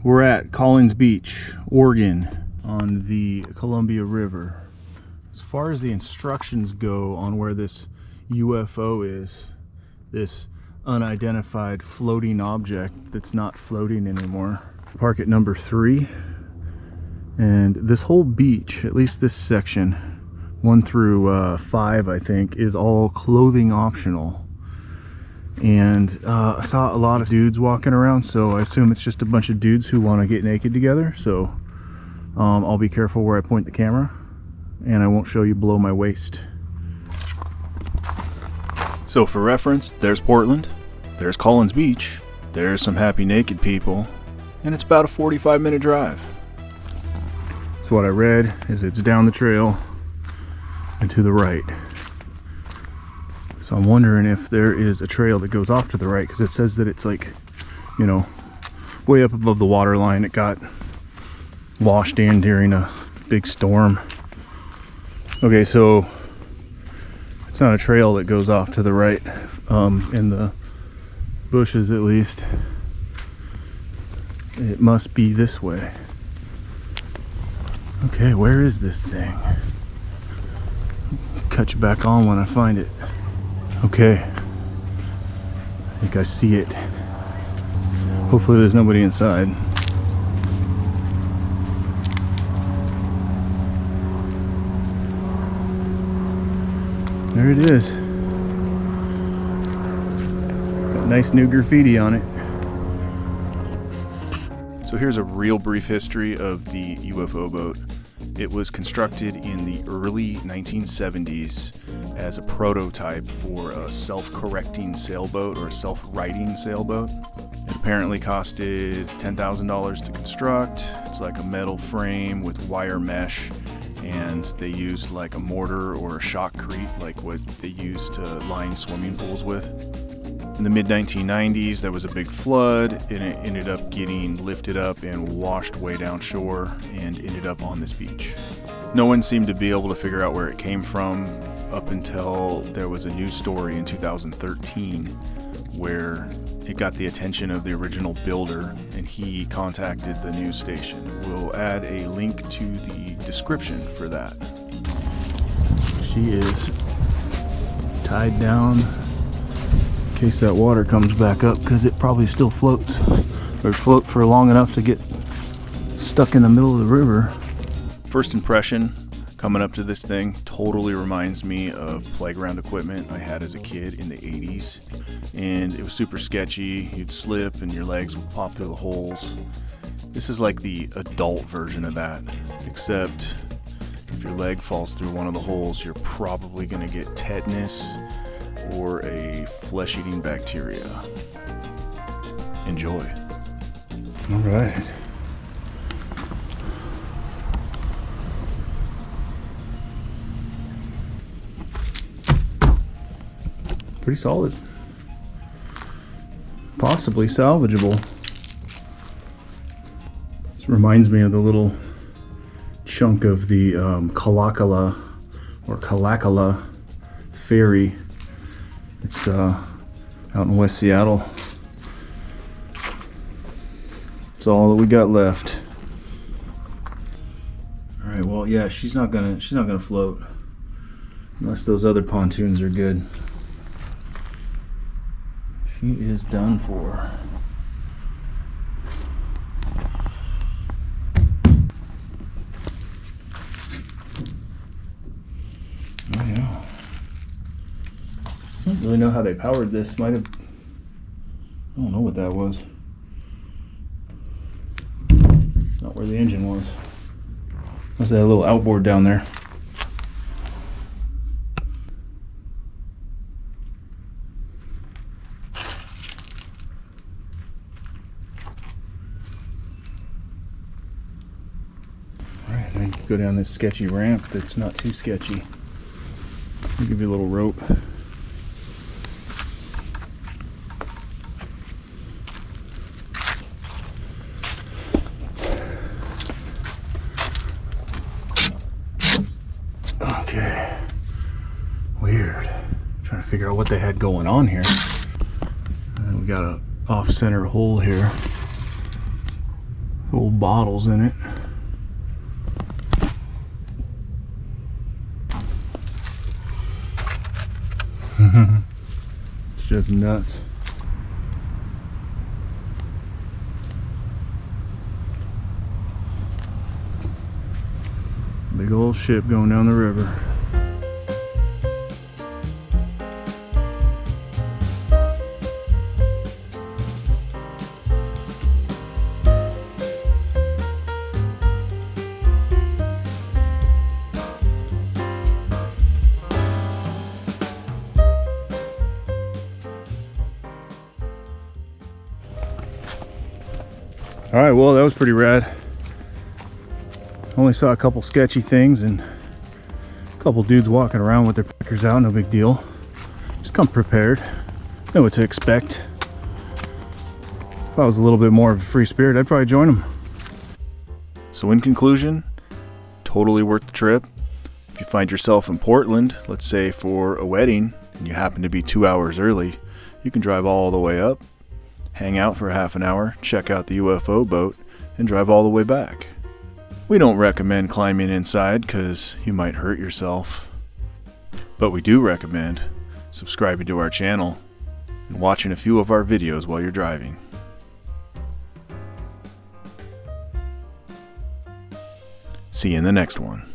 We're at Collins Beach, Oregon, on the Columbia River. As far as the instructions go on where this UFO is, this unidentified floating object that's not floating anymore. Park at number 3, and this whole beach, at least this section, 1 through 5 I think, is all clothing optional. And I saw a lot of dudes walking around, so I assume it's just a bunch of dudes who want to get naked together. So I'll be careful where I point the camera, and I won't show you below my waist. So for reference, there's Portland, there's Collins Beach, there's some happy naked people, and it's about a 45-minute drive. So what I read is it's down the trail and to the right. So I'm wondering if there is a trail that goes off to the right, because it says that it's like, you know, way up above the water line. It got washed in during a big storm. Okay, so it's not a trail that goes off to the right, in the bushes at least. It must be this way. Okay, where is this thing? Cut you back on when I find it. Okay, I think I see it. Hopefully there's nobody inside. There it is. Got nice new graffiti on it. So here's a real brief history of the UFO boat. It was constructed in the early 1970s as a prototype for a self-correcting sailboat or a self-righting sailboat. It apparently costed $10,000 to construct. It's like a metal frame with wire mesh, and they used like a mortar or a shotcrete, like what they used to line swimming pools with. In the mid-1990s, there was a big flood, and it ended up getting lifted up and washed way down shore and ended up on this beach. No one seemed to be able to figure out where it came from up until there was a news story in 2013 where it got the attention of the original builder, and he contacted the news station. We'll add a link to the description for that. She is tied down in case that water comes back up, because it probably still floats, or float for long enough to get stuck in the middle of the river. First impression coming up to this thing totally reminds me of playground equipment I had as a kid in the 80s, and it was super sketchy. You'd slip and your legs would pop through the holes. This is like the adult version of that, except if your leg falls through one of the holes, you're probably going to get tetanus or a flesh-eating bacteria. Enjoy. All right. Pretty solid. Possibly salvageable. This reminds me of the little chunk of the Kalakala ferry. It's out in West Seattle. It's all that we got left. All right. Well, yeah, she's not gonna float unless those other pontoons are good. She is done for. Oh yeah. I don't really know how they powered this. I don't know what that was. It's not where the engine was. What's that little outboard down there? Alright, now you can go down this sketchy ramp that's not too sketchy. I'll give you a little rope. Okay. Weird. Trying to figure out what they had going on here. And we got a off-center hole here. Little bottles in it. It's just nuts. Big old ship going down the river. All right, well, that was pretty rad. Only saw a couple sketchy things and a couple dudes walking around with their pickers out, no big deal. Just come prepared, know what to expect. If I was a little bit more of a free spirit, I'd probably join them. So in conclusion, totally worth the trip. If you find yourself in Portland, let's say for a wedding, and you happen to be 2 hours early, you can drive all the way up, hang out for half an hour, check out the UFO boat, and drive all the way back. We don't recommend climbing inside because you might hurt yourself. But we do recommend subscribing to our channel and watching a few of our videos while you're driving. See you in the next one.